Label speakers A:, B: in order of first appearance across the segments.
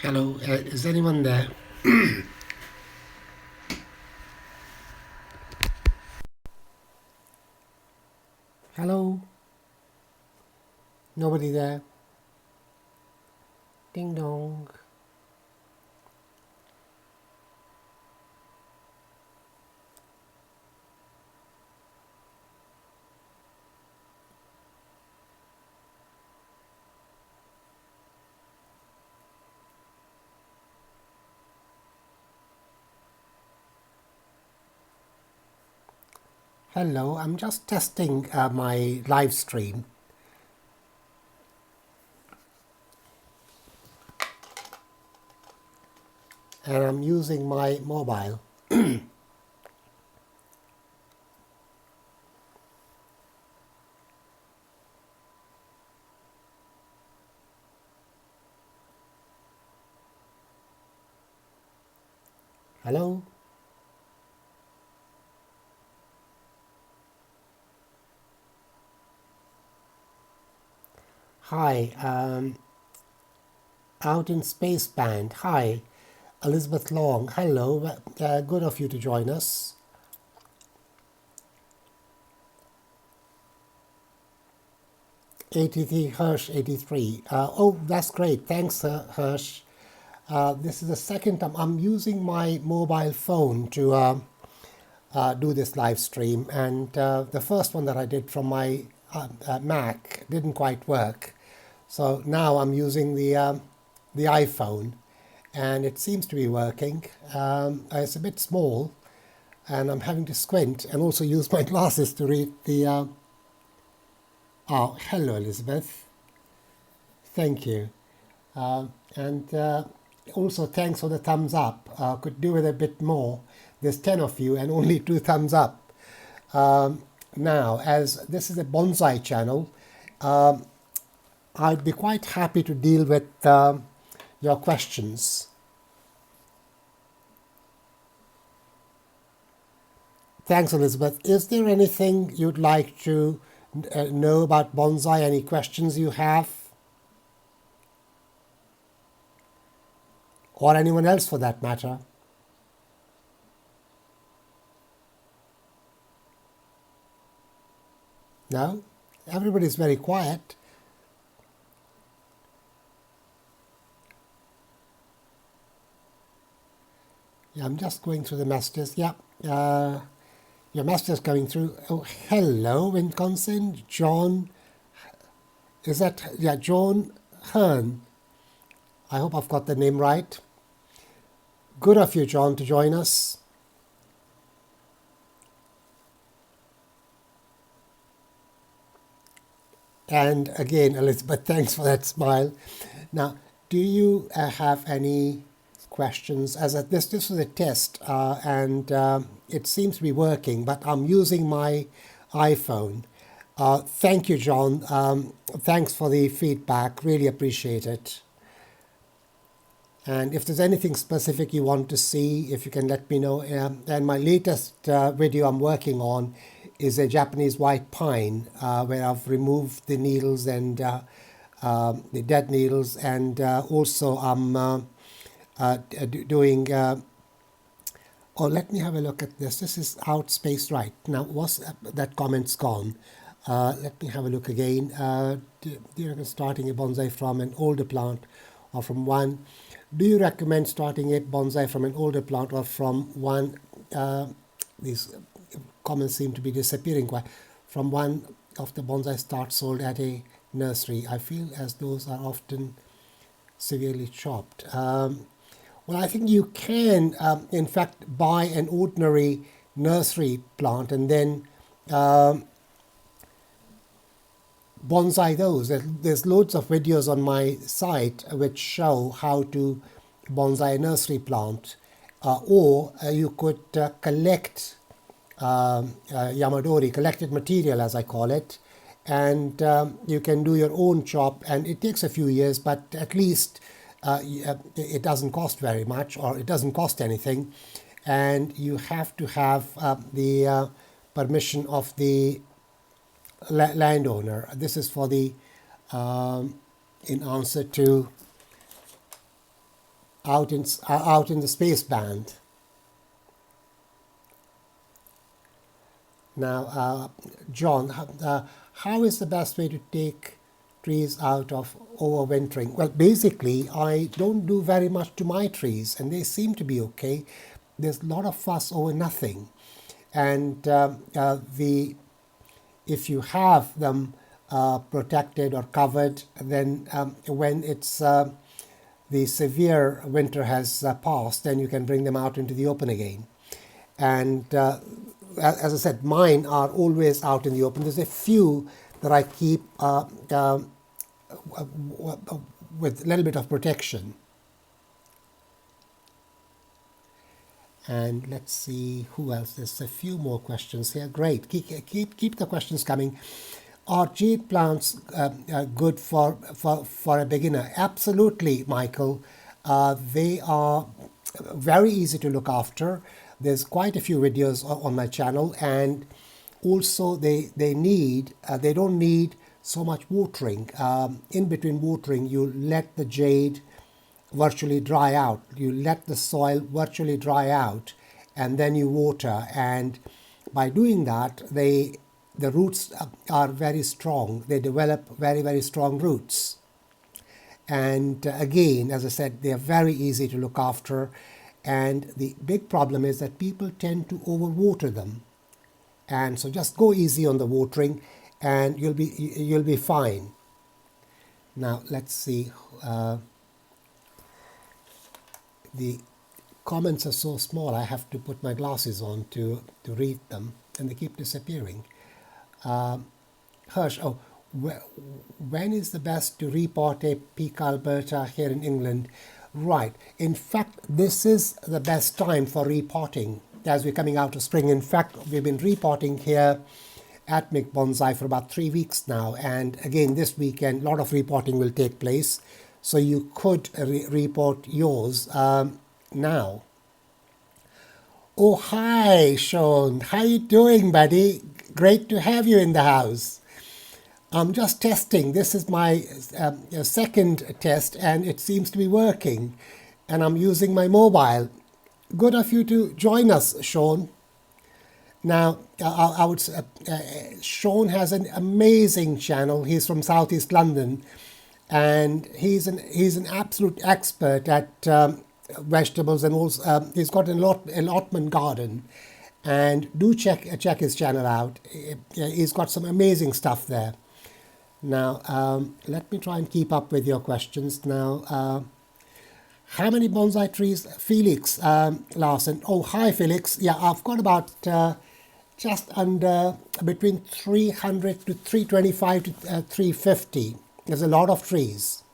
A: Hello, is anyone there? Hello, nobody there? Ding dong. Hello, I'm just testing my live stream and I'm using my mobile. Hello? Hi, out in space band. Hi, Elizabeth Long. Hello, good of you to join us. 83 Hirsch 83. Oh, that's great. Thanks, Hirsch. This is the second time I'm using my mobile phone to do this live stream, and the first one that I did from my Mac didn't quite work. So now I'm using the iPhone, and it seems to be working. It's a bit small, and I'm having to squint and also use my glasses to read the. Oh, hello, Elizabeth. Thank you. And also, thanks for the thumbs up. Could do with a bit more. There's 10 of you and only 2 thumbs up. Now, as this is a bonsai channel, I'd be quite happy to deal with your questions. Thanks, Elizabeth. Is there anything you'd like to know about bonsai? Any questions you have? Or anyone else for that matter? No? Everybody's very quiet. Yeah, I'm just going through the messages. Yeah, your messages coming through. Oh, hello, Wisconsin. John, is that, yeah, John Hearn. I hope I've got the name right. Good of you, John, to join us. And again, Elizabeth, thanks for that smile. Now, do you have any questions? As this was a test, and it seems to be working, but I'm using my iPhone. Thank you, John. Thanks for the feedback. Really appreciate it. And if there's anything specific you want to see, if you can let me know. And my latest video I'm working on is a Japanese white pine, where I've removed the needles and the dead needles, and also I'm doing. Oh, let me have a look at this. This is outspaced right now. Was that comment's gone? Let me have a look again. Do you reckon starting a bonsai from an older plant or from one? Do you recommend starting a bonsai from an older plant or from one? These comments seem to be disappearing quite. From one of the bonsai starts sold at a nursery. I feel as those are often severely chopped. Well, I think you can, in fact, buy an ordinary nursery plant and then bonsai those. There's loads of videos on my site which show how to bonsai a nursery plant, or you could collect Yamadori, collected material as I call it, and you can do your own chop, and it takes a few years, but at least it doesn't cost very much, or it doesn't cost anything, and you have to have the permission of the landowner. This is for the in answer to out in the space band. Now, John, how is the best way to take trees out of overwintering? Well, basically, I don't do very much to my trees, and they seem to be okay. There's a lot of fuss over nothing, and if you have them protected or covered, then when it's the severe winter has passed, then you can bring them out into the open again. And as I said, mine are always out in the open. There's a few that I keep with a little bit of protection. And let's see who else. There's a few more questions here. Great. Keep the questions coming. Are jade plants good for a beginner? Absolutely, Michael. They are very easy to look after. There's quite a few videos on my channel, and also they don't need so much watering. In between watering, you let the jade virtually dry out. You let the soil virtually dry out, and then you water. And by doing that, the roots are very strong. They develop very, very strong roots. And again, as I said, they are very easy to look after. And the big problem is that people tend to overwater them. And so just go easy on the watering, and you'll be fine. Now let's see. The comments are so small, I have to put my glasses on to read them, and they keep disappearing. Hirsch, when is the best to repot a Pica alberta here in England? Right. In fact, this is the best time for repotting as we're coming out of spring. In fact, we've been repotting here at mikbonsai for about 3 weeks now. And again, this weekend, a lot of repotting will take place. So you could repot yours now. Oh, hi, Sean. How you doing, buddy? Great to have you in the house. I'm just testing. This is my second test, and it seems to be working. And I'm using my mobile. Good of you to join us, Sean. Now, I would say Sean has an amazing channel. He's from Southeast London, and he's an absolute expert at vegetables, and also he's got an allotment garden. And do check his channel out. He's got some amazing stuff there. Now, let me try and keep up with your questions. Now, how many bonsai trees? Felix Larson. Oh, hi, Felix. Yeah, I've got about just under between 300 to 325 to 350. There's a lot of trees.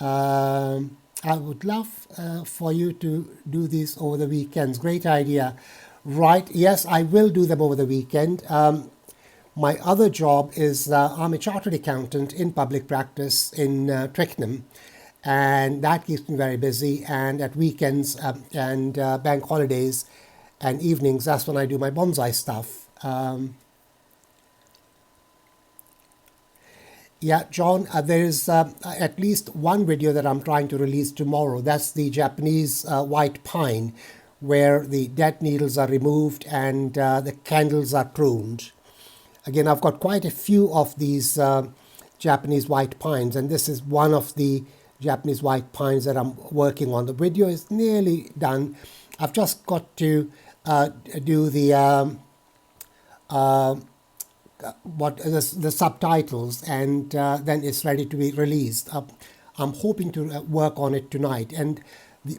A: I would love for you to do these over the weekends. Great idea. Right, yes, I will do them over the weekend. My other job is I'm a chartered accountant in public practice in Twickenham, and that keeps me very busy. And at weekends and bank holidays and evenings, that's when I do my bonsai stuff. Yeah, John, there is at least one video that I'm trying to release tomorrow. That's the Japanese white pine, where the dead needles are removed and the candles are pruned. Again, I've got quite a few of these Japanese white pines, and this is one of the Japanese white pines that I'm working on. The video is nearly done. I've just got to do the the subtitles, and then it's ready to be released. I'm hoping to work on it tonight, and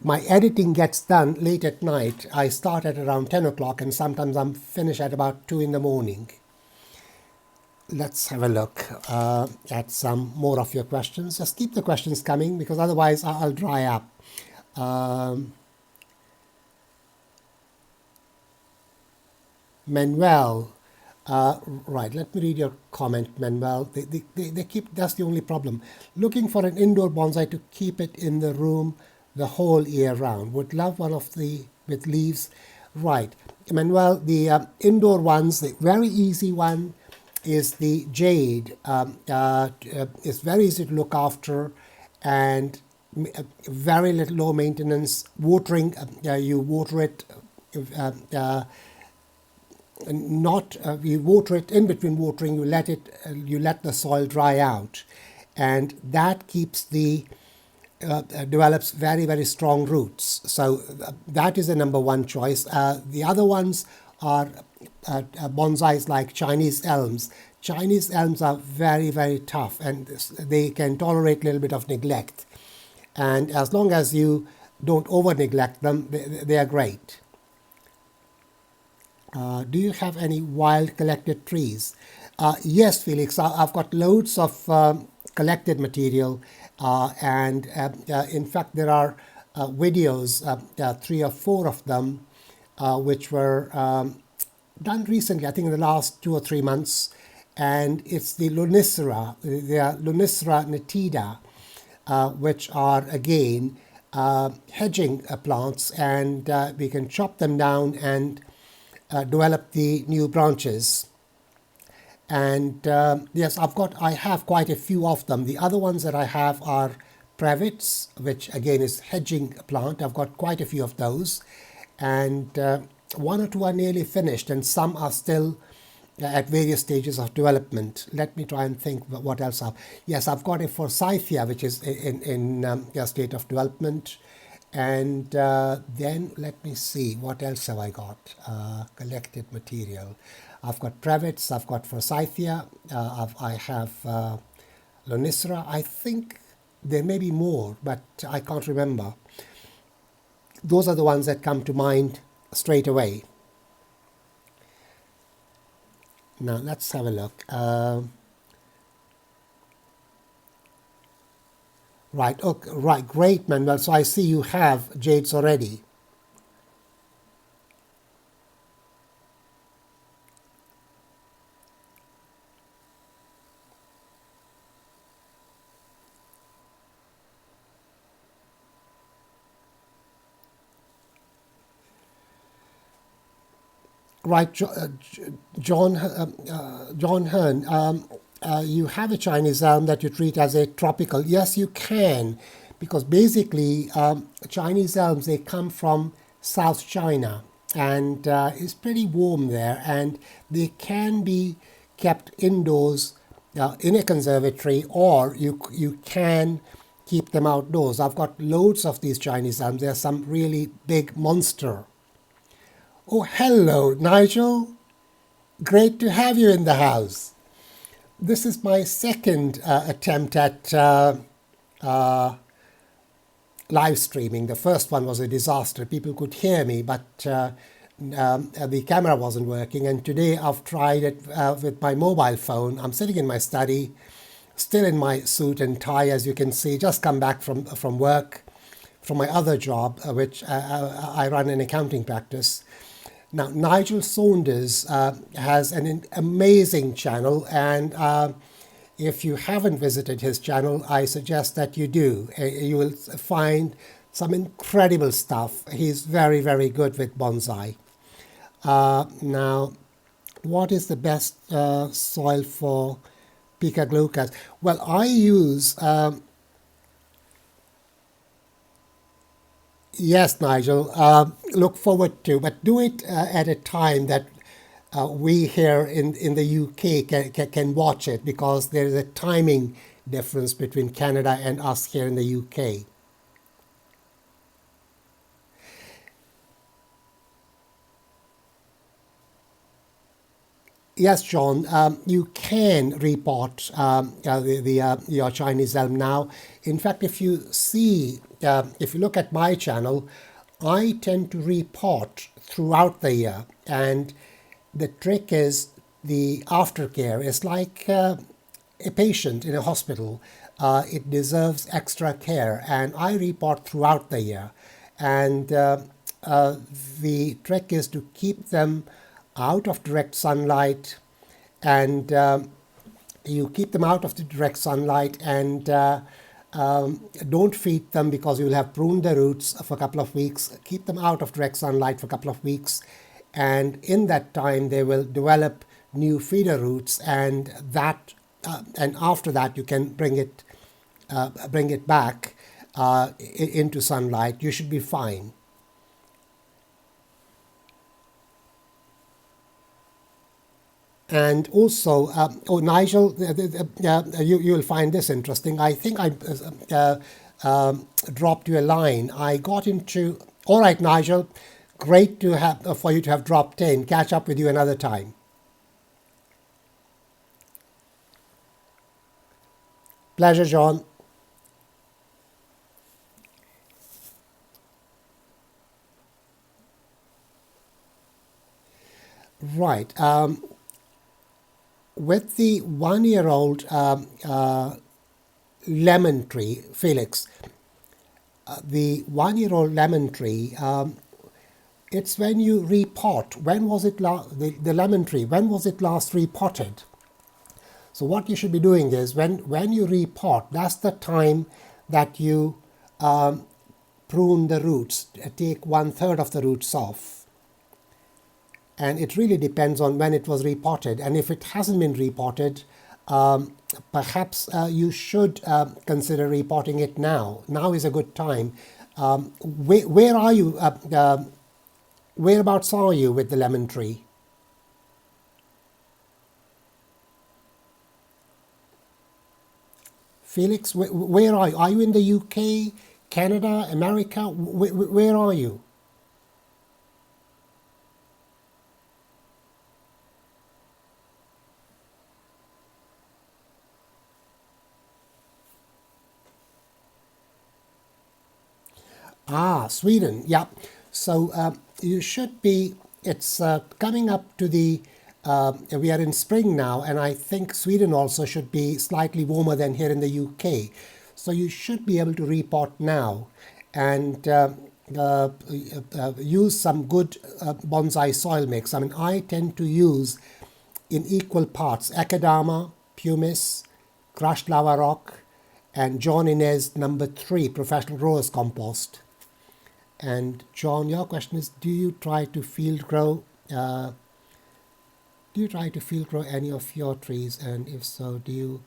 A: my editing gets done late at night. I start at around 10 o'clock, and sometimes I'm finished at about 2 in the morning. Let's have a look at some more of your questions. Just keep the questions coming, because otherwise I'll dry up. Manuel, right, let me read your comment, Manuel. They keep, that's the only problem. Looking for an indoor bonsai to keep it in the room the whole year round. Would love one of the with leaves. Right, Manuel, the indoor ones, the very easy one is the jade. It's very easy to look after, and very little low maintenance. Watering, you water it, uh, uh, not you water it in between watering. You let the soil dry out, and that keeps the develops very strong roots. So that is the number one choice. The other ones are bonsais like Chinese elms. Chinese elms are very tough, and they can tolerate a little bit of neglect. And as long as you don't over neglect them, they are great. Do you have any wild collected trees? Yes, Felix, I've got loads of collected material, and in fact, there are videos, three or four of them, which were done recently, I think in the last 2 or 3 months, and it's the Lonicera, the Lonicera nitida, which are again hedging plants, and we can chop them down and develop the new branches. And yes, I have quite a few of them. The other ones that I have are Privets, which again is hedging plant. I've got quite a few of those, and one or two are nearly finished, and some are still at various stages of development. Let me try and think what else I have. Yes, I've got a Forsythia, which is in a state of development. And then let me see, what else have I got? Collected material. I've got Privets, I've got Forsythia, I have Lonicera. I think there may be more, but I can't remember. Those are the ones that come to mind straight away. Now let's have a look. Right, okay, right, great, Manuel. So I see you have jades already. Right, John Hearn, you have a Chinese elm that you treat as a tropical. Yes, you can, because basically Chinese elms, they come from South China, and it's pretty warm there, and they can be kept indoors in a conservatory, or you can keep them outdoors. I've got loads of these Chinese elms. They're some really big monster. Oh, hello, Nigel. Great to have you in the house. This is my second attempt at live streaming. The first one was a disaster. People could hear me, but the camera wasn't working. And today I've tried it with my mobile phone. I'm sitting in my study, still in my suit and tie, as you can see. Just come back from work, from my other job, which I run an accounting practice. Now, Nigel Saunders has an amazing channel, and if you haven't visited his channel, I suggest that you do. You will find some incredible stuff. He's very good with bonsai. Now, what is the best soil for Pica glaucas? Well, I use... Yes, Nigel. Look forward to, but do it at a time that we here in the UK can watch it, because there is a timing difference between Canada and us here in the UK. Yes, John, you can repot your Chinese elm now. In fact, if you see, if you look at my channel, I tend to repot throughout the year. And the trick is the aftercare. It's like a patient in a hospital. It deserves extra care. And I repot throughout the year. And the trick is to keep them out of direct sunlight, and you keep them out of the direct sunlight, and don't feed them, because you'll have pruned the roots for a couple of weeks. Keep them out of direct sunlight for a couple of weeks, and in that time they will develop new feeder roots, and after that you can bring it back. into sunlight, you should be fine. And also, Nigel, you will find this interesting. I think I dropped you a line. I got into. All right, Nigel, great to have for you to have dropped in. Catch up with you another time. Pleasure, John. Right. With the 1 year old lemon tree, Felix, the 1 year old lemon tree, it's when you repot. When was it the lemon tree? When was it last repotted? So what you should be doing is when you repot, that's the time that you prune the roots, take 1/3 of the roots off. And it really depends on when it was repotted. And if it hasn't been repotted, perhaps you should consider repotting it now. Now is a good time. Where are you? Whereabouts are you with the lemon tree? Felix, where are you? Are you in the UK, Canada, America? Where are you? Ah, Sweden. Yeah. So you should be. It's coming up to the. We are in spring now, and I think Sweden also should be slightly warmer than here in the UK. So you should be able to repot now, and use some good bonsai soil mix. I mean, I tend to use in equal parts Akadama, pumice, crushed lava rock, and John Inez #3 professional growers compost. And John, your question is: Do you try to field grow? Do you try to field grow any of your trees? And if so, do you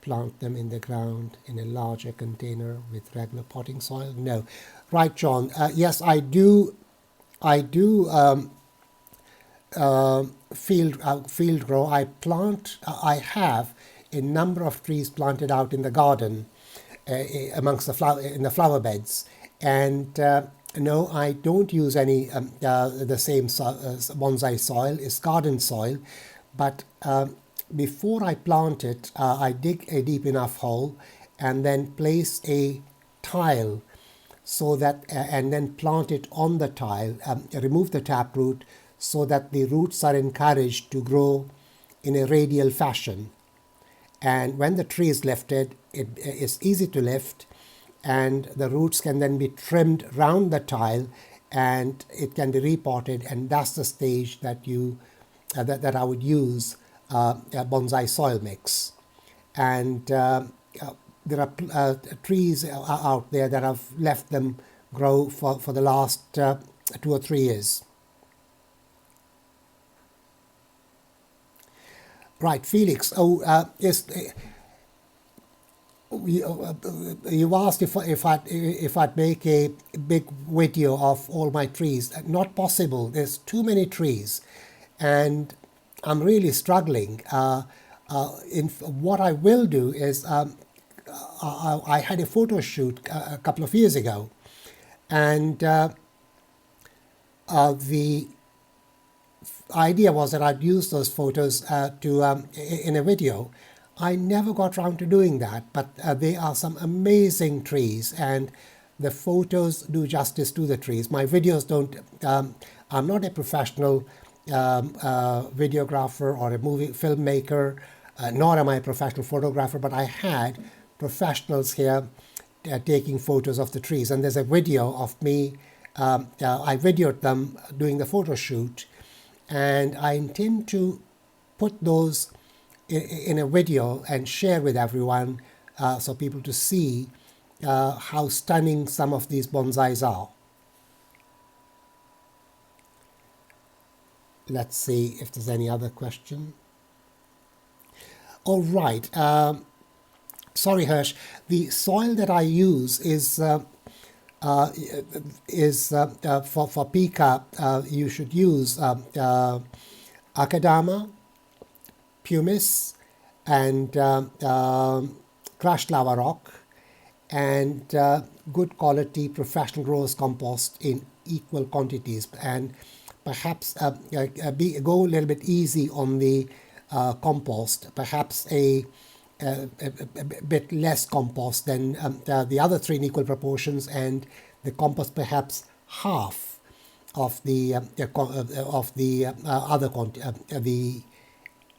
A: plant them in the ground in a larger container with regular potting soil? No, right, John. Yes, I do. I do field grow. I plant. I have a number of trees planted out in the garden, amongst the flower beds, and no, I don't use any the same bonsai soil. It's garden soil, but before I plant it, I dig a deep enough hole and then place a tile so that and then plant it on the tile, remove the taproot so that the roots are encouraged to grow in a radial fashion. And when the tree is lifted, it is easy to lift, and the roots can then be trimmed round the tile, and it can be repotted. And that's the stage that you that I would use a bonsai soil mix. And there are trees out there that have left them grow for the last 2 or 3 years. Right, Felix. Oh, yes. You asked if I'd make a big video of all my trees. Not possible. There's too many trees, and I'm really struggling. What I will do is I had a photo shoot a couple of years ago, and the idea was that I'd use those photos in a video. I never got around to doing that, but they are some amazing trees, and the photos do justice to the trees. My videos don't. I'm not a professional videographer or a movie filmmaker, nor am I a professional photographer, but I had professionals here taking photos of the trees. And there's a video of me. I videoed them doing the photo shoot, and I intend to put those in a video and share with everyone, so people to see how stunning some of these bonsais are. Let's see if there's any other question. All right. sorry, Hirsch. The soil that I use is for pica. You should use akadama, pumice, and crushed lava rock, and good quality professional growers compost in equal quantities, and perhaps go a little bit easy on the compost, perhaps a bit less compost than the other three in equal proportions, and the compost perhaps half of the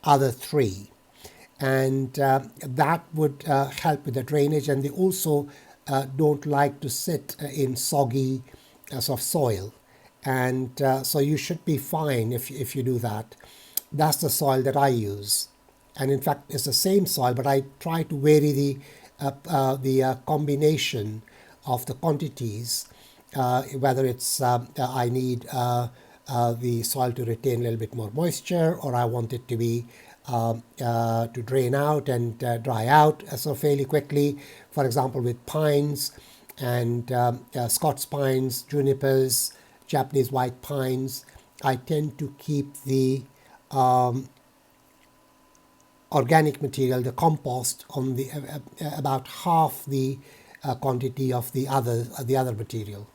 A: other three, and that would help with the drainage. And they also don't like to sit in soggy sort of soil, and so you should be fine if you do that. That's the soil that I use, and in fact it's the same soil, but I try to vary the combination of the quantities, whether it's I need the soil to retain a little bit more moisture, or I want it to be to drain out and dry out so fairly quickly. For example, with pines and Scots pines, junipers, Japanese white pines, I tend to keep the organic material, the compost, on the about half the quantity of the other material.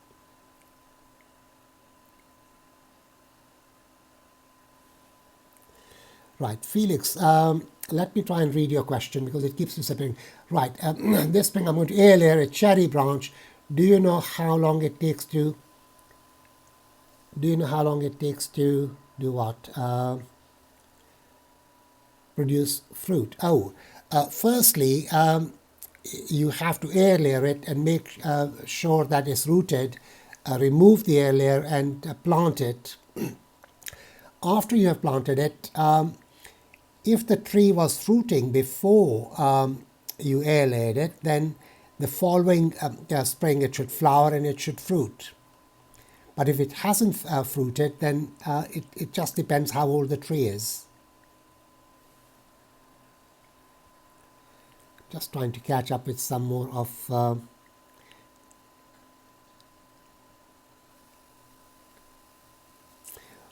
A: Right, Felix, let me try and read your question because it keeps disappearing. Right, this spring I'm going to air a cherry branch. Do you know how long it takes to do what? Produce fruit. Oh, firstly, you have to air layer it and make sure that it's rooted. Remove the air layer and plant it. After you have planted it, if the tree was fruiting before you air layered it, then the following spring it should flower and it should fruit. But if it hasn't fruited, then it just depends how old the tree is. Just trying to catch up with some more of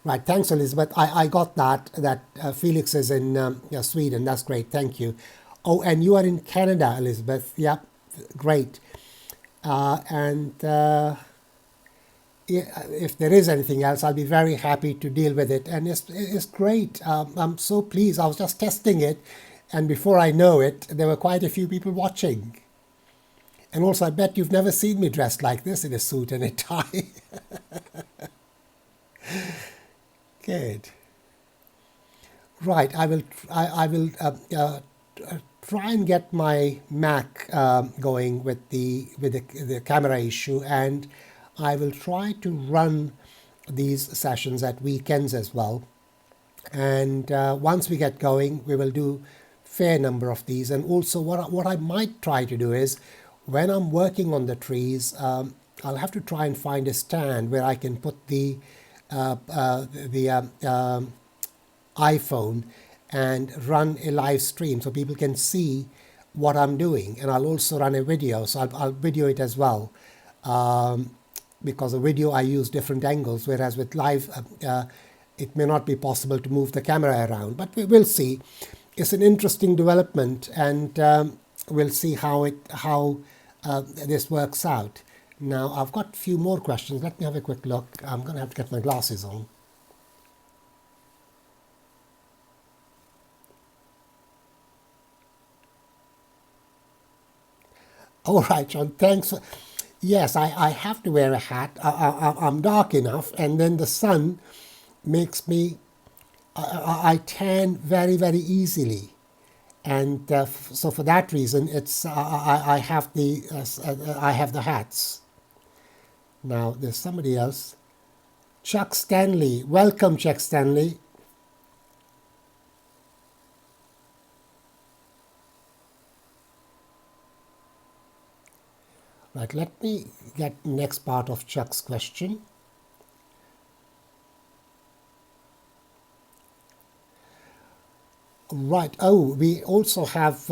A: right, thanks, Elizabeth. I got that Felix is in Sweden. That's great, thank you. Oh, and you are in Canada, Elizabeth. Yep, great. And if there is anything else, I'll be very happy to deal with it. And it's great. I'm so pleased. I was just testing it, and before I know it, there were quite a few people watching. And also, I bet you've never seen me dressed like this in a suit and a tie. Good. Right, I will try and get my Mac going with the camera issue, and I will try to run these sessions at weekends as well. And once we get going, we will do fair number of these. And also, what I might try to do is, when I'm working on the trees, I'll have to try and find a stand where I can put the iPhone and run a live stream so people can see what I'm doing. And I'll also run a video, so I'll video it as well, because a video I use different angles, whereas with live it may not be possible to move the camera around, but we'll see. It's an interesting development, and we'll see how this works out. Now, I've got a few more questions. Let me have a quick look. I'm going to have to get my glasses on. All right, John, thanks. Yes, I have to wear a hat. I'm dark enough, and then the sun makes me, I tan very, very easily. And so for that reason, it's I have the hats. Now, there's somebody else. Chuck Stanley. Welcome, Chuck Stanley. Right, let me get the next part of Chuck's question. Right, oh, we also have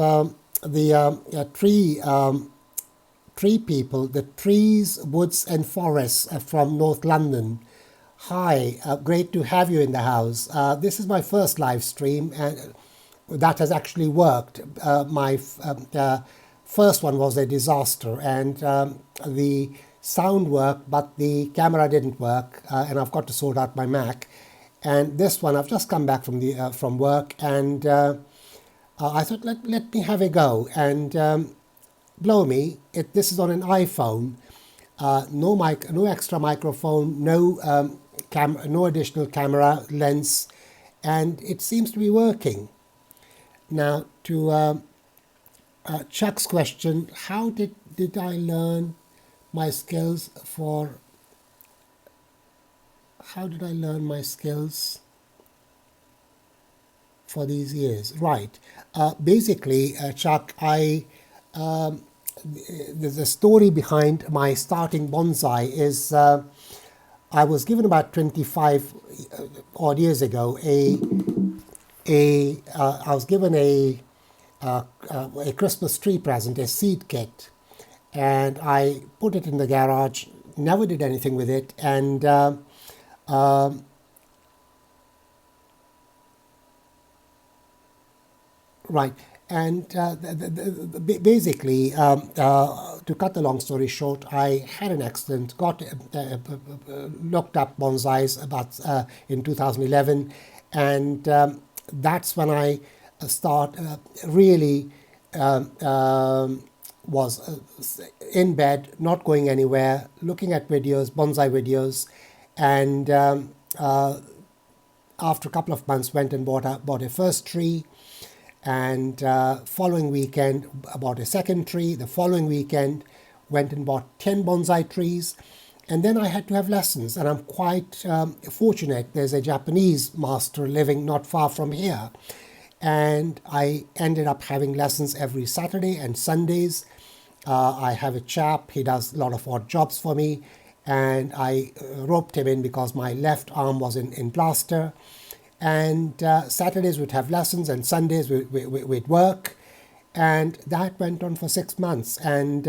A: tree people, the Trees, Woods and Forests from North London. Hi, great to have you in the house. This is my first live stream, and that has actually worked. My first one was a disaster, and the sound worked, but the camera didn't work, and I've got to sort out my Mac. And this one, I've just come back from work, and I thought let me have a go, and blow me, this is on an iPhone. No mic, no extra microphone, no no additional camera lens, and it seems to be working. Now to Chuck's question, how did I learn my skills for? How did I learn my skills for these years? Right. Basically, Chuck, the story behind my starting bonsai is I was given about 25 odd years ago I was given a Christmas tree present, a seed kit, and I put it in the garage, never did anything with it, and right. And basically, to cut the long story short, I had an accident, looked up bonsais about in 2011, and that's when I really was in bed, not going anywhere, looking at videos, bonsai videos, and after a couple of months went and bought a first tree, and following weekend bought a second tree. The following weekend went and bought 10 bonsai trees, and then I had to have lessons, and I'm quite fortunate. There's a Japanese master living not far from here, and I ended up having lessons every Saturday and Sundays. I have a chap, he does a lot of odd jobs for me, and I roped him in because my left arm was in plaster. And Saturdays we'd have lessons, and Sundays we'd work, and that went on for 6 months. And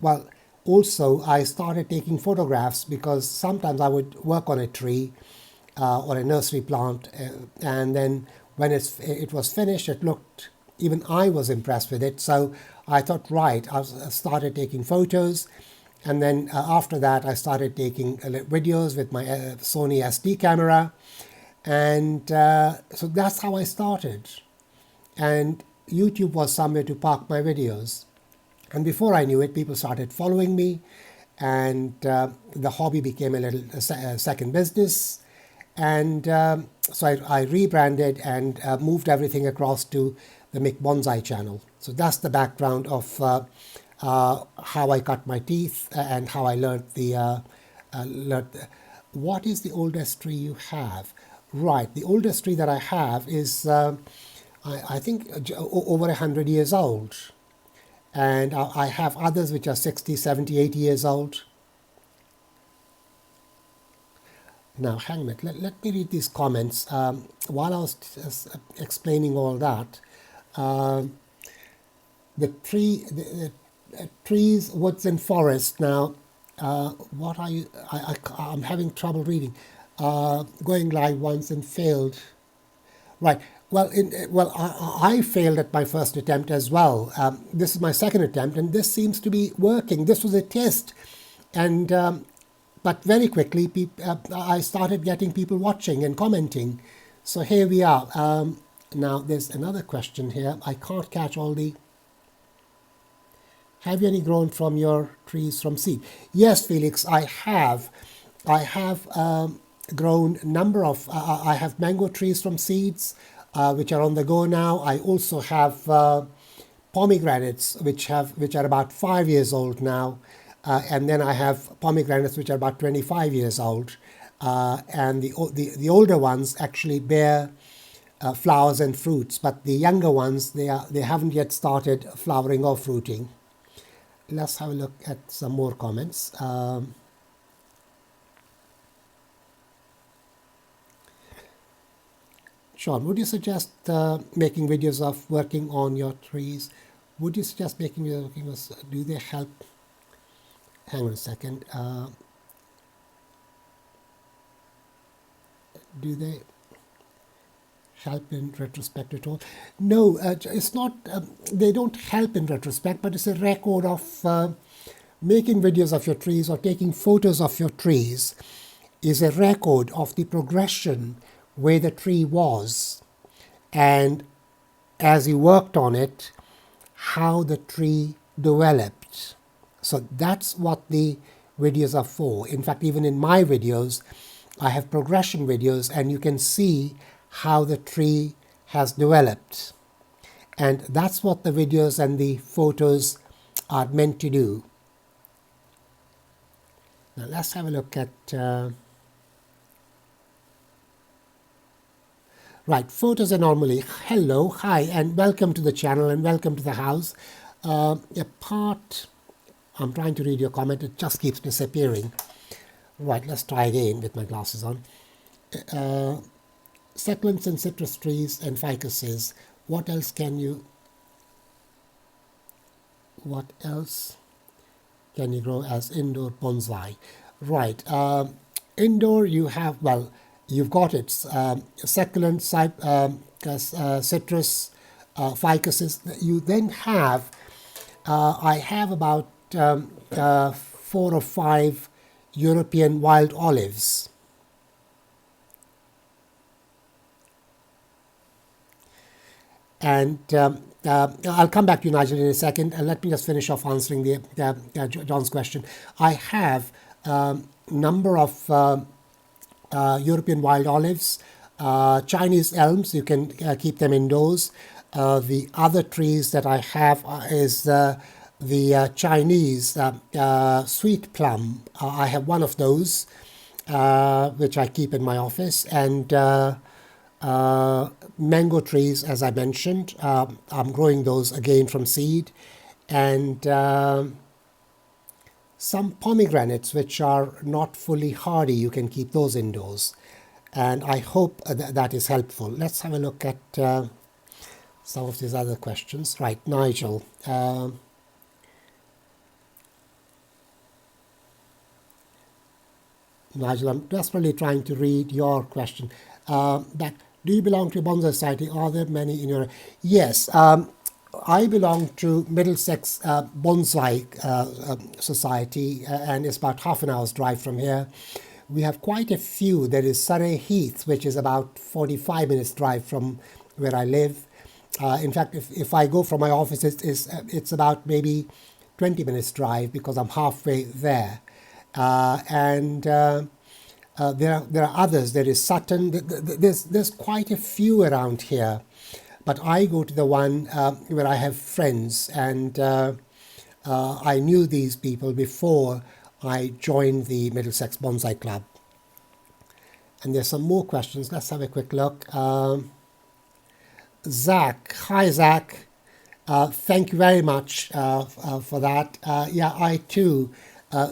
A: well, also I started taking photographs because sometimes I would work on a tree or a nursery plant, and then when it was finished, it looked, even I was impressed with it. So I thought, right, I started taking photos. And then after that, I started taking videos with my Sony SD camera. And so that's how I started. And YouTube was somewhere to park my videos. And before I knew it, people started following me, and the hobby became a second business. And so I rebranded and moved everything across to the mikbonsai channel. So that's the background of how I cut my teeth and how I learned what is the oldest tree you have? Right, the oldest tree that I have is, I think, over 100 years old. And I have others which are 60, 70, 80 years old. Now, hang on a minute, let me read these comments. While I was explaining all that, the trees, woods and forests. Now, what are you, I'm having trouble reading. Going live once and failed. Right. Well, I failed at my first attempt as well. This is my second attempt, and this seems to be working. This was a test, and but very quickly, I started getting people watching and commenting. So here we are. Now, there's another question here. I can't catch all the. Have you any grown from your trees from seed? Yes, Felix, I have. I have grown a number of. I have mango trees from seeds, which are on the go now. I also have pomegranates, which are about 5 years old now, and then I have pomegranates which are about 25 years old, and the older ones actually bear flowers and fruits, but the younger ones they haven't yet started flowering or fruiting. Let's have a look at some more comments. Sean, would you suggest making videos of working on your trees? Would you suggest making videos of working on, do they help? Hang on a second. Do they help in retrospect at all? No, it's not. They don't help in retrospect, but it's a record of making videos of your trees or taking photos of your trees is a record of the progression where the tree was, and as you worked on it, how the tree developed. So that's what the videos are for. In fact, even in my videos, I have progression videos, and you can see how the tree has developed. And that's what the videos and the photos are meant to do. Now let's have a look at right, photos are normally hello, hi, and welcome to the channel and welcome to the house. A part, I'm trying to read your comment, it just keeps disappearing. Right, let's try again with my glasses on. Succulents and citrus trees and ficuses. What else can you grow as indoor bonsai? Right, indoor you have, well, you've got it, succulent, citrus, ficuses. You then have, I have about 4 or 5 European wild olives. And I'll come back to you, Nigel, in a second. And let me just finish off answering John's question. I have a number of European wild olives, Chinese elms. You can keep them indoors. The other trees that I have is the Chinese sweet plum. I have one of those, which I keep in my office, and mango trees, as I mentioned. I'm growing those again from seed, and some pomegranates which are not fully hardy. You can keep those indoors, and I hope that is helpful. Let's have a look at some of these other questions. Right, Nigel. Nigel, I'm desperately trying to read your question. That do you belong to a bonsai society? Are there many in your? Yes, I belong to Middlesex Bonsai Society, and it's about half an hour's drive from here. We have quite a few. There is Surrey Heath, which is about 45 minutes drive from where I live. In fact, if I go from my office, it's about maybe 20 minutes drive because I'm halfway there. And there are others. There is Sutton. There's quite a few around here, but I go to the one where I have friends, and I knew these people before I joined the Middlesex Bonsai Club. And there's some more questions. Let's have a quick look. Zach, hi Zach. Thank you very much for that. Yeah, I too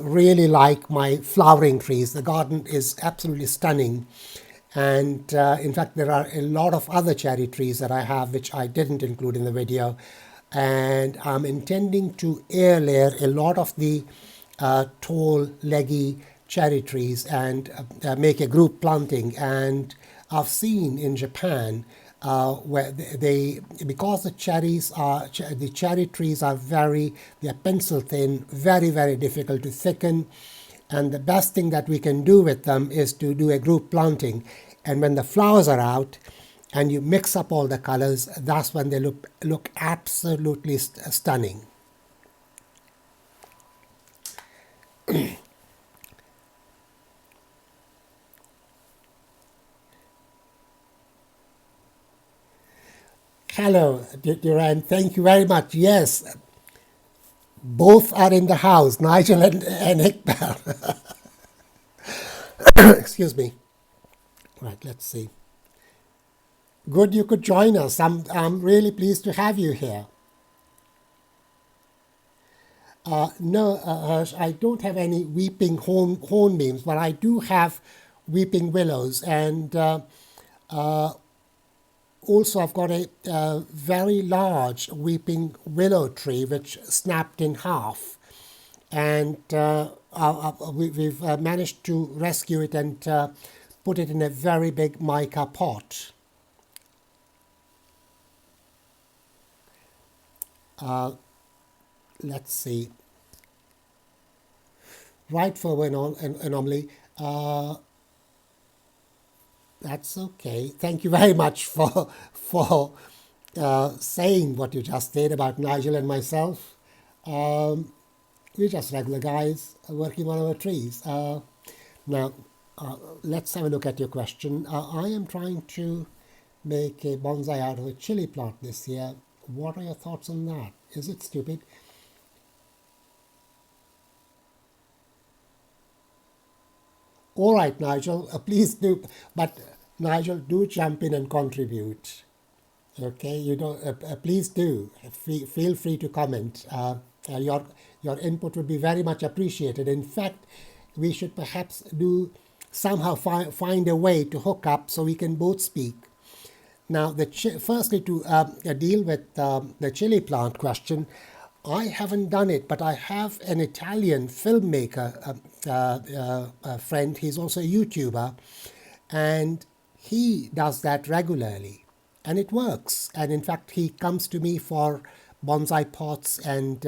A: really like my flowering trees. The garden is absolutely stunning, and in fact there are a lot of other cherry trees that I have which I didn't include in the video, and I'm intending to air layer a lot of the tall leggy cherry trees and make a group planting. And I've seen in Japan where because the cherry trees are they're pencil thin, very difficult to thicken, and the best thing that we can do with them is to do a group planting. And when the flowers are out and you mix up all the colors, that's when they look absolutely stunning. Hello, Duran. Thank you very much. Yes, both are in the house, Nigel and Iqbal. Excuse me. Right, let's see. Good, you could join us. I'm really pleased to have you here. No, Hirsch, I don't have any weeping hornbeams, but I do have weeping willows, and Also, I've got a very large weeping willow tree which snapped in half, and we've managed to rescue it and put it in a very big mica pot. Let's see. Right for anomaly. That's okay. Thank you very much for saying what you just did about Nigel and myself. We're just regular guys working on our trees. Now, let's have a look at your question. I am trying to make a bonsai out of a chili plant this year. What are your thoughts on that? Is it stupid? All right, Nigel, please do. But Nigel, do jump in and contribute. Okay, please do. Feel free to comment. Your input would be very much appreciated. In fact, we should perhaps do somehow find a way to hook up so we can both speak. Now, firstly, to deal with the chili plant question, I haven't done it, but I have an Italian filmmaker friend. He's also a YouTuber, and he does that regularly, and it works. And in fact, he comes to me for bonsai pots and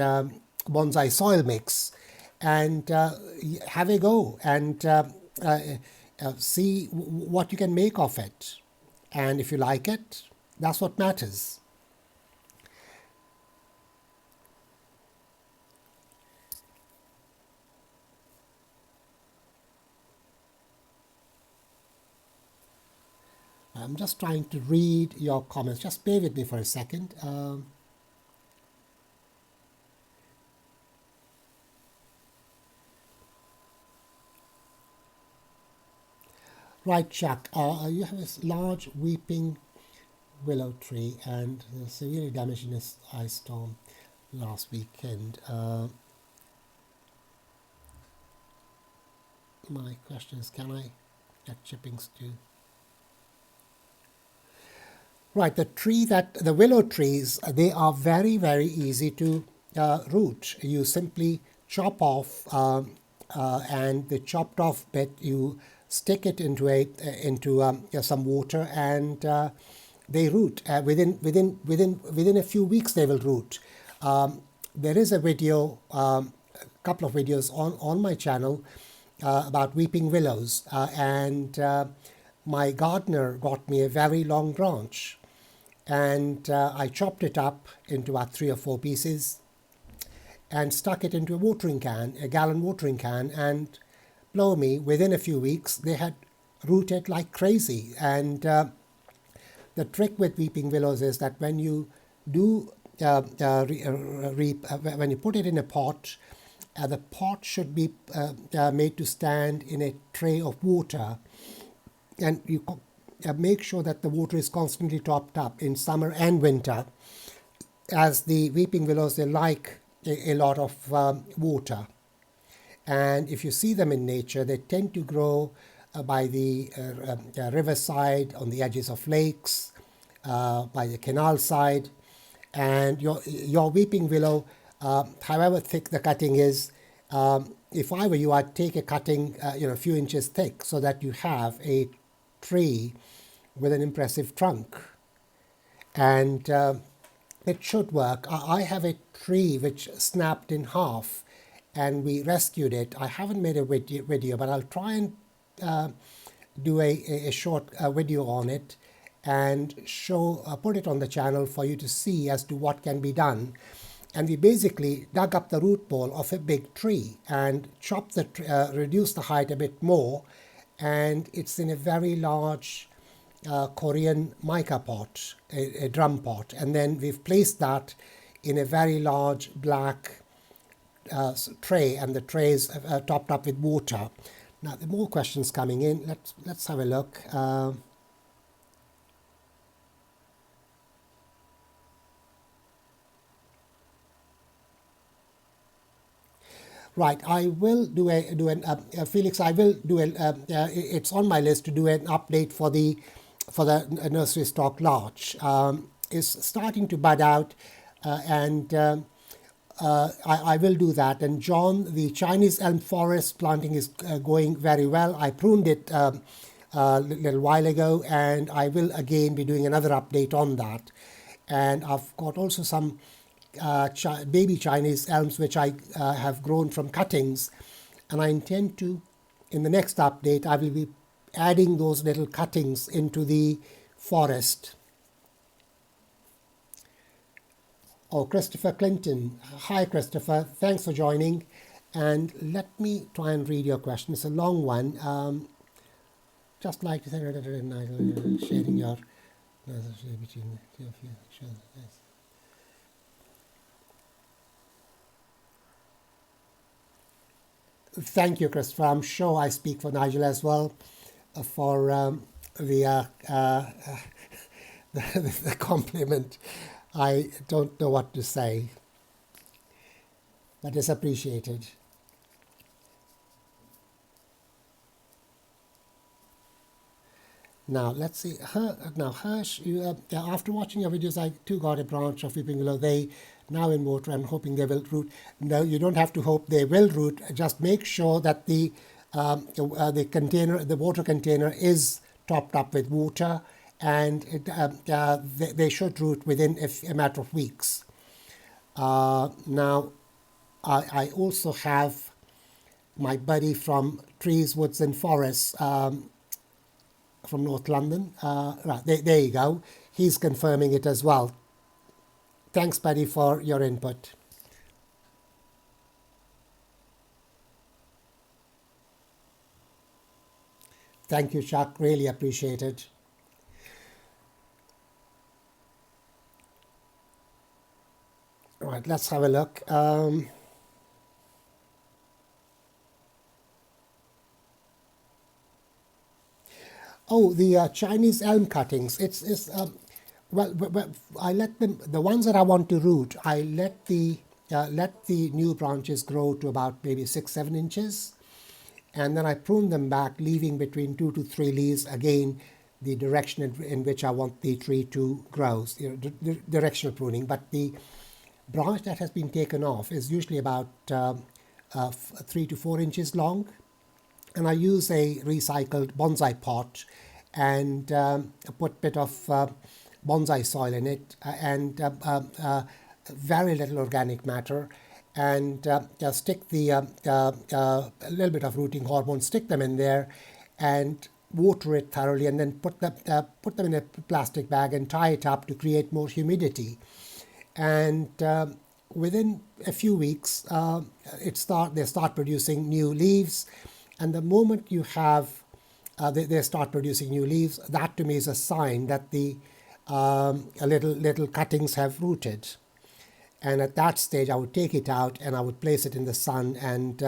A: bonsai soil mix, and have a go and see what you can make of it. And if you like it, that's what matters. I'm just trying to read your comments. Just bear with me for a second. Right, Chuck. You have this large weeping willow tree and severely damaged in this ice storm last weekend. My question is, can I get chippings too? Right, the willow trees, they are very, very easy to root. You simply chop off, and the chopped off bit, you stick it into some water, and they root. Within a few weeks, they will root. There is a video, a couple of videos on my channel about weeping willows, and my gardener got me a very long branch, and I chopped it up into about 3 or 4 pieces and stuck it into a gallon watering can, and blow me, within a few weeks they had rooted like crazy. And the trick with weeping willows is that when you do when you put it in a pot, the pot should be made to stand in a tray of water, and you make sure that the water is constantly topped up in summer and winter, as the weeping willows, they like a lot of water. And if you see them in nature, they tend to grow by the riverside, on the edges of lakes, by the canal side. And your weeping willow, however thick the cutting is, if I were you, I'd take a cutting a few inches thick, so that you have a tree with an impressive trunk. And it should work. I have a tree which snapped in half, and we rescued it. I haven't made a video, but I'll try and do a short video on it and put it on the channel for you to see as to what can be done. And we basically dug up the root ball of a big tree and reduced the height a bit more, and it's in a very large Korean mica pot, a drum pot, and then we've placed that in a very large black tray, and the tray is topped up with water. Now, there are more questions coming in. Let's have a look. Right, I will Felix. I will do it's on my list to do an update for the for the nursery stock larch is starting to bud out, and I will do that. And John, the Chinese elm forest planting is going very well. I pruned it a little while ago, and I will again be doing another update on that. And I've got also some baby Chinese elms which I have grown from cuttings, and I intend to, in the next update, I will be adding those little cuttings into the forest. Oh, Christopher Clinton. Hi, Christopher. Thanks for joining. And let me try and read your question. It's a long one. Just like to say, sharing your between two of you. Thank you, Christopher. I'm sure I speak for Nigel as well for the, the compliment. I don't know what to say, but it's appreciated. Now, let's see. Now, Hirsch, you, after watching your videos, I too got a branch of weeping willow. They now in water. I'm hoping they will root. No, you don't have to hope they will root. Just make sure that the container, the water container, is topped up with water, and they should root within a matter of weeks. Now, I also have my buddy from Trees, Woods and Forests from North London. Right, there you go. He's confirming it as well. Thanks, buddy, for your input. Thank you, Chuck. Really appreciate it. All right, let's have a look. Oh, the Chinese elm cuttings. It's well, I let them, the ones that I want to root, I let the new branches grow to about maybe 6-7 inches, and then I prune them back, leaving between 2 to 3 leaves. Again, the direction in which I want the tree to grow, directional pruning. But the branch that has been taken off is usually about 3 to 4 inches long, and I use a recycled bonsai pot and put a bit of bonsai soil in it and very little organic matter, and stick the a little bit of rooting hormone, stick them in there and water it thoroughly, and then put them in a plastic bag and tie it up to create more humidity. And within a few weeks they start producing new leaves, and the moment you have they start producing new leaves, that to me is a sign that the little cuttings have rooted. And at that stage I would take it out and I would place it in the sun and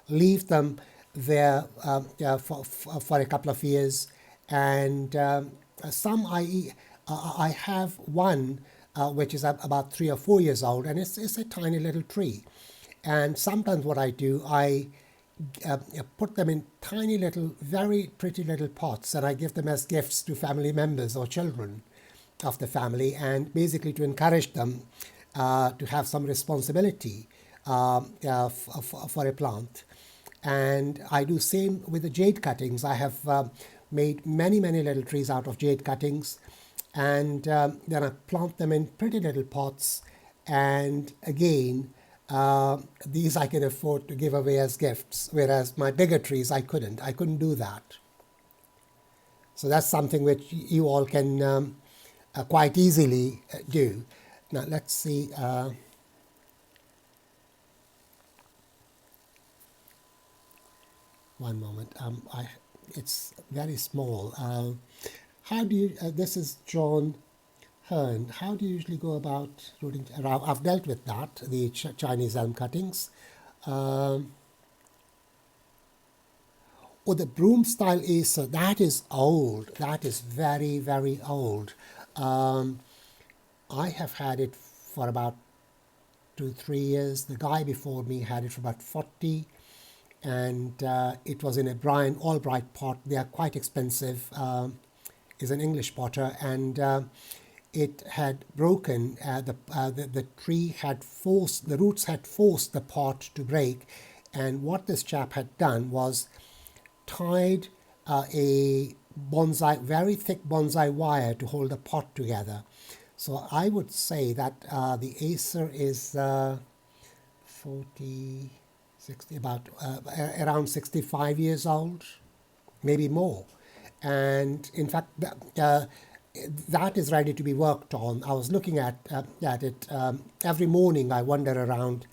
A: leave them there for a couple of years. And some I have one which is about 3 or 4 years old, and it's a tiny little tree. And sometimes what I do, I put them in tiny little, very pretty little pots, and I give them as gifts to family members or children of the family, and basically to encourage them to have some responsibility for a plant. And I do same with the jade cuttings. I have made many little trees out of jade cuttings, and then I plant them in pretty little pots, and again these I can afford to give away as gifts, whereas my bigger trees I couldn't do that. So that's something which you all can quite easily do. Now let's see. One moment. It's very small. How do you? This is John Hearn. How do you usually go about rooting? I've dealt with that. The Chinese elm cuttings. Oh, the broom style Acer. That is old. That is very old. I have had it for about 2-3 years. The guy before me had it for about 40, and it was in a Brian Albright pot. They are quite expensive is an English potter, and it had broken. The tree had forced, the roots had forced the pot to break, and what this chap had done was tied a bonsai, very thick bonsai wire to hold the pot together. So I would say that the Acer is 40, 60, about around 65 years old, maybe more. And in fact, that is ready to be worked on. I was looking at it every morning. I wander around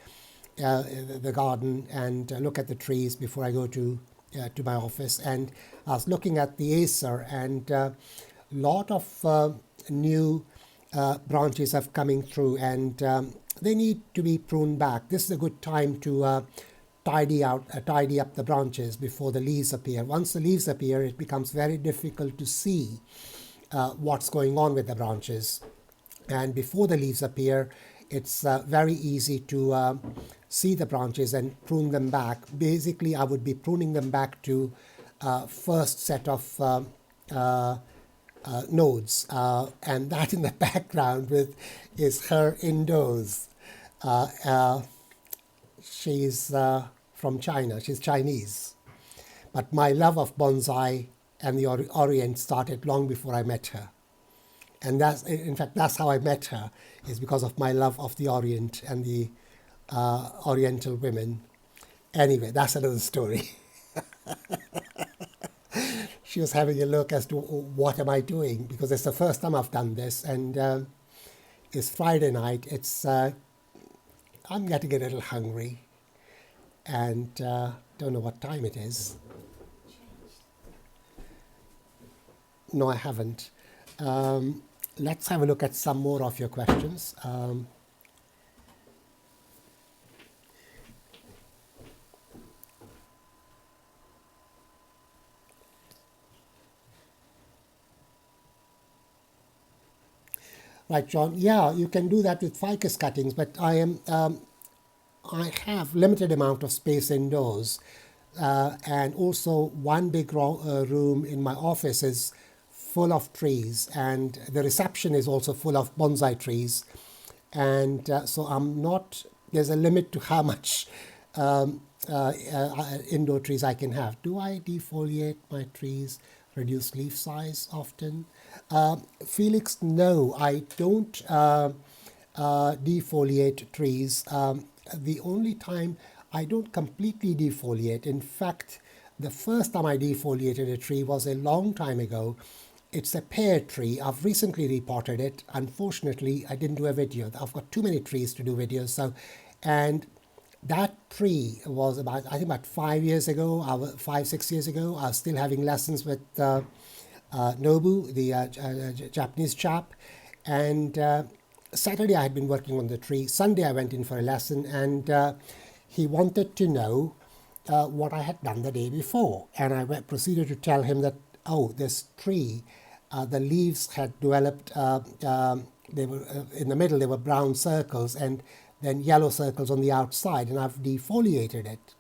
A: the garden and look at the trees before I go to my office. And I was looking at the Acer, and a lot of new branches have coming through, and they need to be pruned back. This is a good time to tidy up the branches before the leaves appear. Once the leaves appear, it becomes very difficult to see what's going on with the branches. And before the leaves appear, it's very easy to see the branches and prune them back. Basically, I would be pruning them back to first set of nodes, and that in the background is her indoors. She's from China. She's Chinese. But my love of bonsai and the Orient started long before I met her. And in fact, that's how I met her, is because of my love of the Orient and the Oriental women. Anyway, that's another story. She was having a look as to what am I doing, because it's the first time I've done this, and it's Friday night. I'm getting a little hungry, and don't know what time it is. No, I haven't. Let's have a look at some more of your questions. Right, John. Yeah, you can do that with ficus cuttings, but I have limited amount of space indoors, and also one big room in my office is full of trees, and the reception is also full of bonsai trees, and so there's a limit to how much indoor trees I can have. Do I defoliate my trees, reduce leaf size often? Felix, no, I don't defoliate trees. The only time I don't completely defoliate, in fact, the first time I defoliated a tree was a long time ago. It's a pear tree. I've recently repotted it. Unfortunately, I didn't do a video. I've got too many trees to do videos. And that tree was about 5 years ago, 5-6 years ago. I was still having lessons with Nobu, the Japanese chap. And Saturday I had been working on the tree. Sunday I went in for a lesson, and he wanted to know what I had done the day before. And I proceeded to tell him that, this tree, the leaves had developed, they were in the middle, they were brown circles, and then yellow circles on the outside, and I've defoliated it.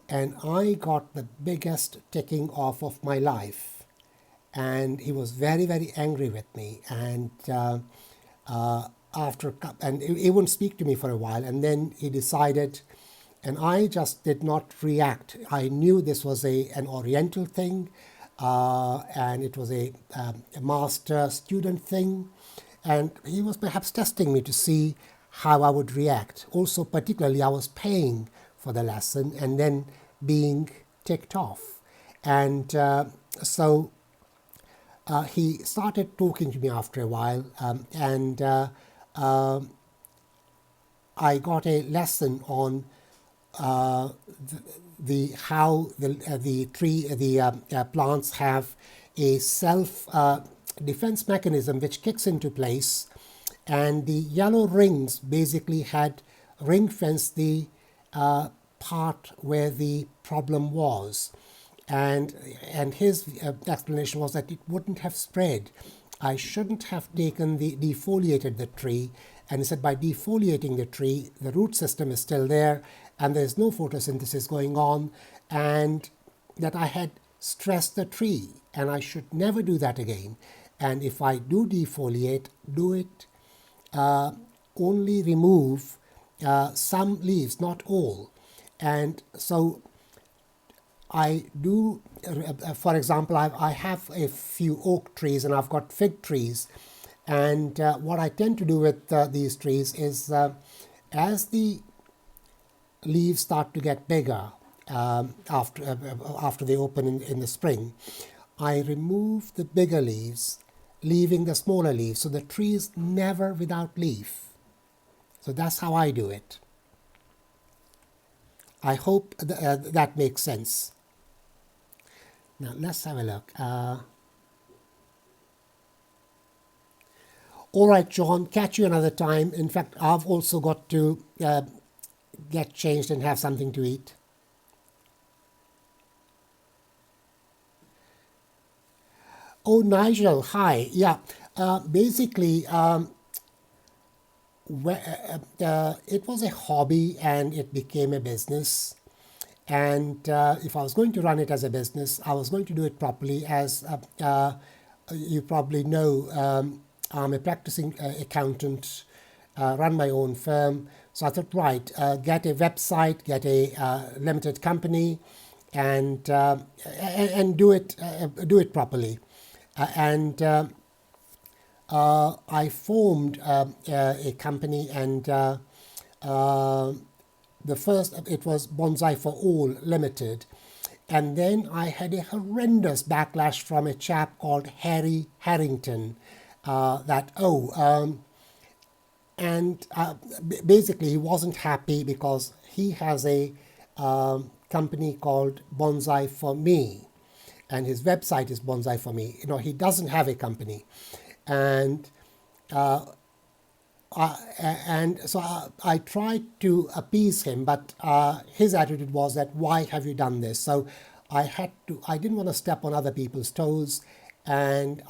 A: And I got the biggest ticking off of my life. And he was very, very angry with me. And he wouldn't speak to me for a while. And then he decided, and I just did not react. I knew this was an Oriental thing, and it was a master-student thing. And he was perhaps testing me to see how I would react. Also, particularly, I was paying for the lesson and then being ticked off. And so he started talking to me after a while, and I got a lesson on how the plants have a self defense mechanism which kicks into place, and the yellow rings basically had ring fenced the part where the problem was, and his explanation was that it wouldn't have spread. I shouldn't have defoliated the tree, and he said by defoliating the tree, the root system is still there, and there's no photosynthesis going on, and that I had stress the tree, and I should never do that again. And if I do defoliate, do it only remove some leaves, not all. And so I do, for example, I have a few oak trees and I've got fig trees. And what I tend to do with these trees is as the leaves start to get bigger after they open in the spring, I remove the bigger leaves, leaving the smaller leaves. So the tree is never without leaf. So that's how I do it. I hope that makes sense. Now let's have a look. All right, John, catch you another time. In fact, I've also got to get changed and have something to eat. Oh, Nigel, hi. Yeah, basically, it was a hobby and it became a business. And if I was going to run it as a business, I was going to do it properly. As you probably know, I'm a practicing accountant, run my own firm. So I thought, right, get a website, get a limited company, and do it properly. I formed a company, and the first, it was Bonsai for All Limited. And then I had a horrendous backlash from a chap called Harry Harrington. Basically he wasn't happy because he has a company called Bonsai for Me. And his website is Bonsai for Me. You know, he doesn't have a company. And so I tried to appease him, but his attitude was that, why have you done this? So I didn't want to step on other people's toes. And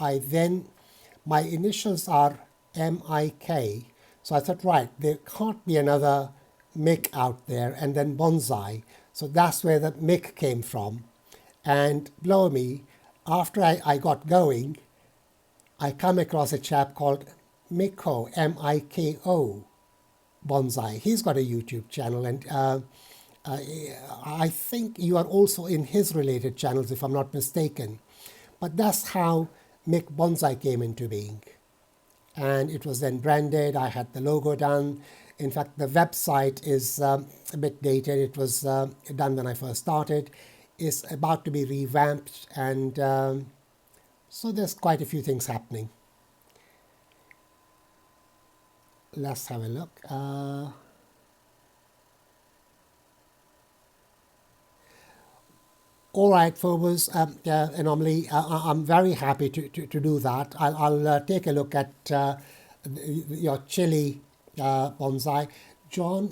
A: my initials are MIK. So I thought, right, there can't be another Mick out there, and then Bonsai. So that's where the Mick came from. And blow me, after I got going, I come across a chap called Miko, Miko Bonsai. He's got a YouTube channel, and I think you are also in his related channels, if I'm not mistaken. But that's how Mick Bonsai came into being. And it was then branded. I had the logo done. In fact, the website is a bit dated. It was done when I first started. It's about to be revamped, and so there's quite a few things happening. Let's have a look. All right, Phobos, Anomaly, I'm very happy to do that. I'll take a look at your chili bonsai. John,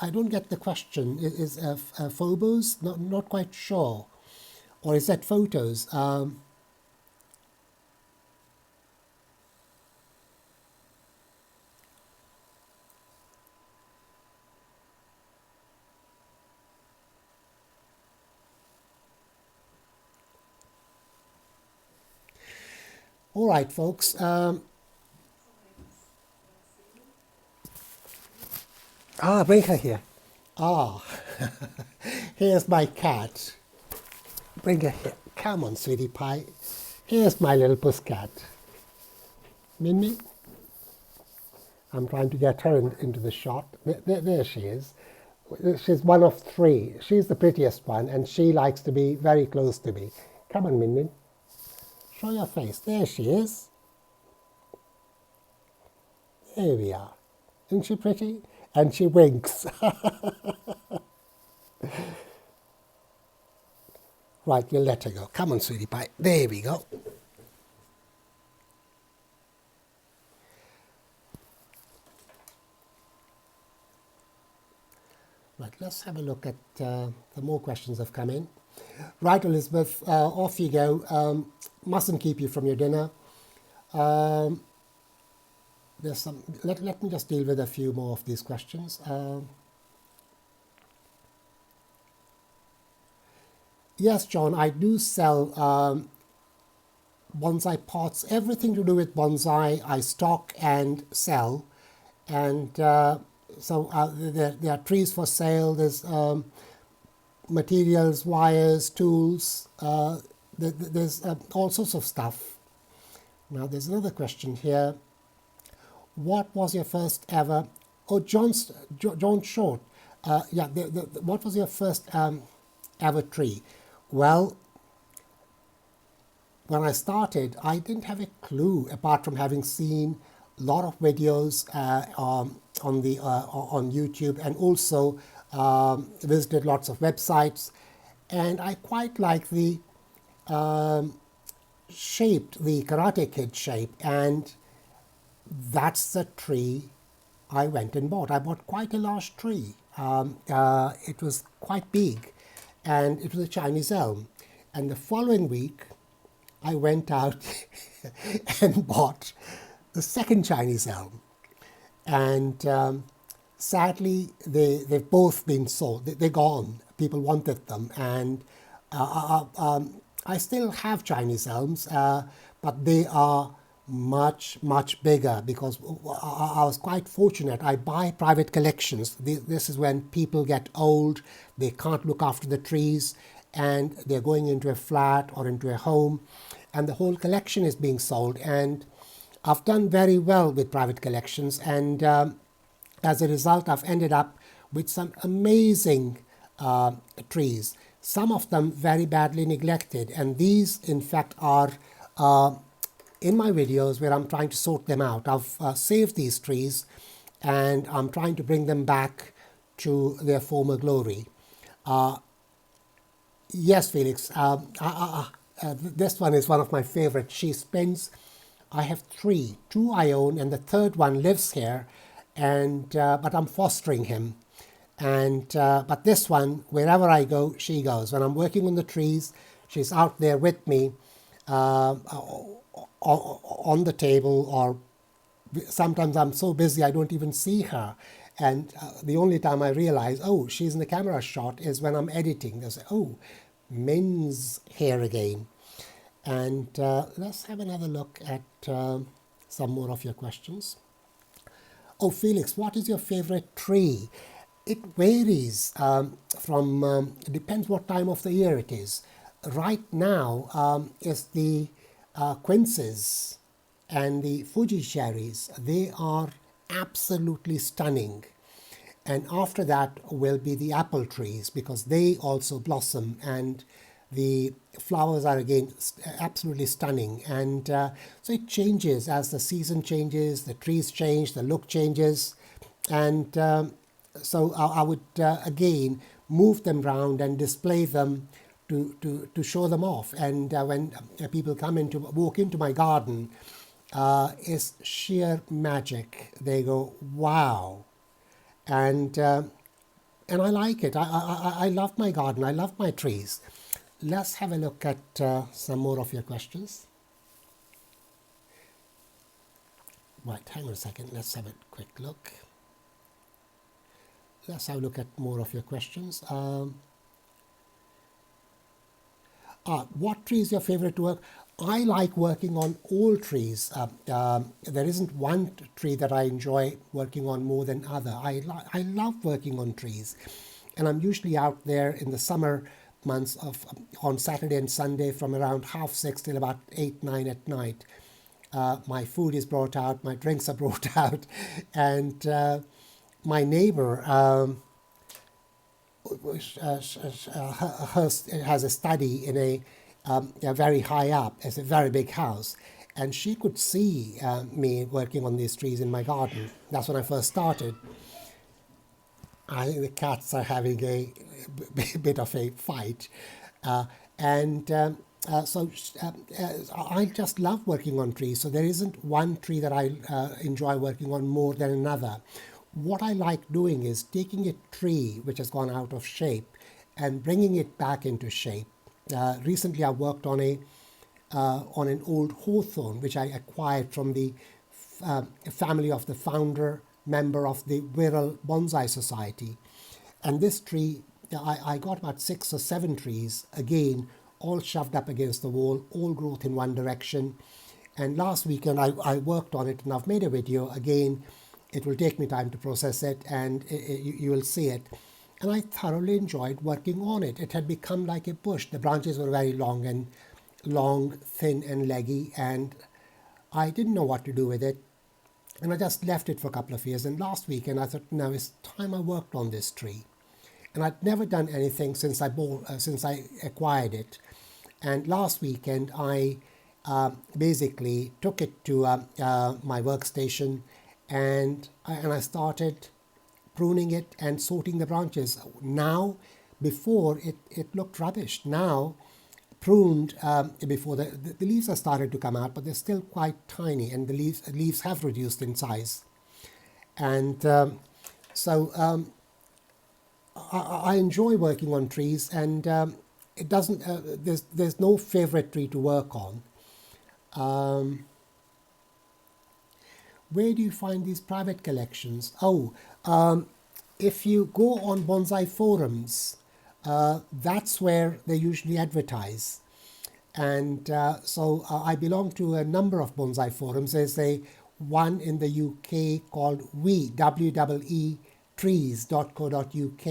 A: I don't get the question. Is Phobos? Not quite sure. Or is that photos? All right, folks. Bring her here. Here's my cat. Bring her here. Come on, sweetie pie. Here's my little puss cat. Minnie. I'm trying to get her into the shot. There she is. She's one of three. She's the prettiest one, and she likes to be very close to me. Come on, Min. Show your face. There she is. There we are. Isn't she pretty? And she winks. Right, we'll let her go. Come on, sweetie pie. There we go. Right, let's have a look at the more questions have come in. Right, Elizabeth, off you go. Mustn't keep you from your dinner. There's some. Let me just deal with a few more of these questions. Yes, John, I do sell bonsai pots, everything to do with bonsai, I stock and sell. And there are trees for sale, there's materials, wires, tools, there's all sorts of stuff. Now, there's another question here. What was your first ever? Oh, John Short. Yeah, what was your first ever tree? Well, when I started, I didn't have a clue apart from having seen a lot of videos on YouTube, and also visited lots of websites, and I quite like the the Karate Kid shape, and that's the tree I went and bought. I bought quite a large tree. It was quite big, and it was a Chinese elm. And the following week, I went out and bought the second Chinese elm. And sadly, they've both been sold. They're gone. People wanted them. And I still have Chinese elms, but they are much bigger, because I was quite fortunate. I buy private collections. This is when people get old, they can't look after the trees, and they're going into a flat or into a home, and the whole collection is being sold. And I've done very well with private collections, and as a result, I've ended up with some amazing trees, some of them very badly neglected. And these, in fact, are in my videos where I'm trying to sort them out. I've saved these trees, and I'm trying to bring them back to their former glory. Yes, Felix, this one is one of my favorites. I have three. Two I own, and the third one lives here, and but I'm fostering him. And but this one, wherever I go, she goes. When I'm working on the trees, she's out there with me, on the table, or sometimes I'm so busy I don't even see her. And the only time I realize, oh, she's in the camera shot, is when I'm editing. They say, oh, Min's here again. And let's have another look at some more of your questions. Oh, Felix, what is your favorite tree? It varies it depends what time of the year it is. Right now is the quinces and the Fuji cherries. They are absolutely stunning. And after that will be the apple trees, because they also blossom, and the flowers are again absolutely stunning. And so it changes as the season changes, the trees change, the look changes. And so I would again move them round and display them to show them off. And when people walk into my garden, it's sheer magic. They go, wow. And I like it. I love my garden. I love my trees. Let's have a look at some more of your questions. Right, hang on a second. Let's have a quick look. Let's have a look at more of your questions. What tree is your favorite to work? I like working on all trees. There isn't one tree that I enjoy working on more than other. I love working on trees, and I'm usually out there in the summer months on Saturday and Sunday from around 6:30 till about 8, 9 at night. My food is brought out, my drinks are brought out, and my neighbor has a study in a very high up. It's a very big house, and she could see me working on these trees in my garden. That's when I first started. I think the cats are having a bit of a fight, and I just love working on trees. So there isn't one tree that I enjoy working on more than another. What I like doing is taking a tree which has gone out of shape and bringing it back into shape. Recently, I worked on an old hawthorn which I acquired from the family of the founder member of the Wirral Bonsai Society, and this tree I got about 6 or 7 trees, again, all shoved up against the wall, all growth in one direction. And last weekend I worked on it and I've made a video. Again, it will take me time to process it, and you will see it. And I thoroughly enjoyed working on it. It had become like a bush. The branches were very long, thin and leggy, and I didn't know what to do with it. And I just left it for a couple of years. And last weekend I thought, now it's time I worked on this tree. And I'd never done anything since since I acquired it. And last weekend I basically took it to my workstation, and I started pruning it and sorting the branches. Now, before it looked rubbish. Now, pruned before the leaves have started to come out, but they're still quite tiny, and the leaves have reduced in size. And I enjoy working on trees, and it doesn't. There's no favorite tree to work on. Where do you find these private collections? Oh, if you go on bonsai forums, that's where they usually advertise. And I belong to a number of bonsai forums. There's one in the UK called WEE trees.co.uk.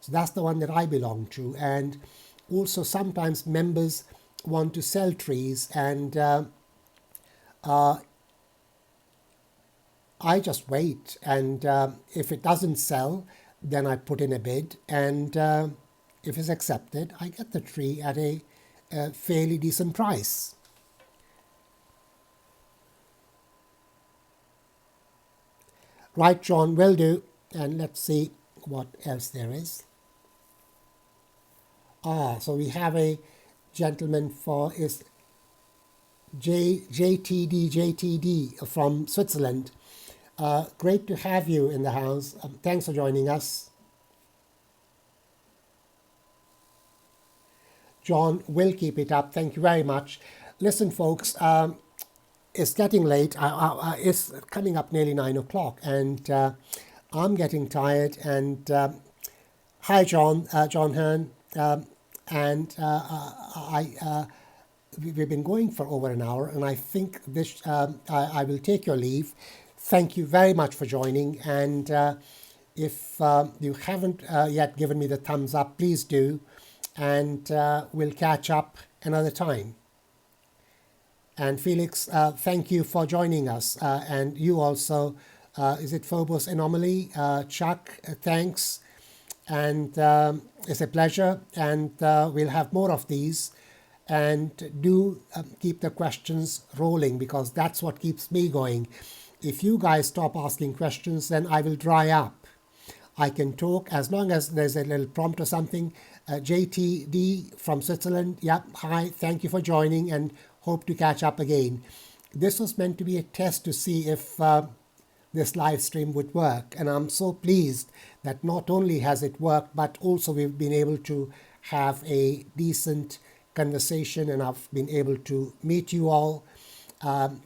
A: So that's the one that I belong to. And also sometimes members want to sell trees, and I just wait, and if it doesn't sell, then I put in a bid, and if it's accepted, I get the tree at a fairly decent price. Right, John, will do. And let's see what else there is. So we have a gentleman for is JTD from Switzerland. Great to have you in the house. Thanks for joining us. John will keep it up. Thank you very much. Listen, folks, it's getting late. It's coming up nearly 9 o'clock, and I'm getting tired. And hi, John, John Hearn. We've been going for over an hour, and I think I will take your leave. Thank you very much for joining, and if you haven't yet given me the thumbs up, please do, and we'll catch up another time. And Felix, thank you for joining us, and you also, is it Phobos Anomaly? Chuck, thanks, and it's a pleasure, and we'll have more of these. And do keep the questions rolling, because that's what keeps me going. If you guys stop asking questions, then I will dry up. I can talk as long as there's a little prompt or something. JTD from Switzerland, yep, hi, thank you for joining, and hope to catch up again. This was meant to be a test to see if this live stream would work, and I'm so pleased that not only has it worked, but also we've been able to have a decent conversation, and I've been able to meet you all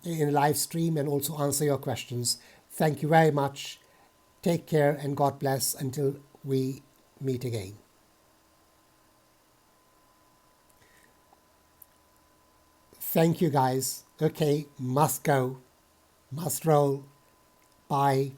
A: in a live stream and also answer your questions. Thank you very much. Take care, and God bless until we meet again. Thank you, guys. Okay, must go, must roll. Bye.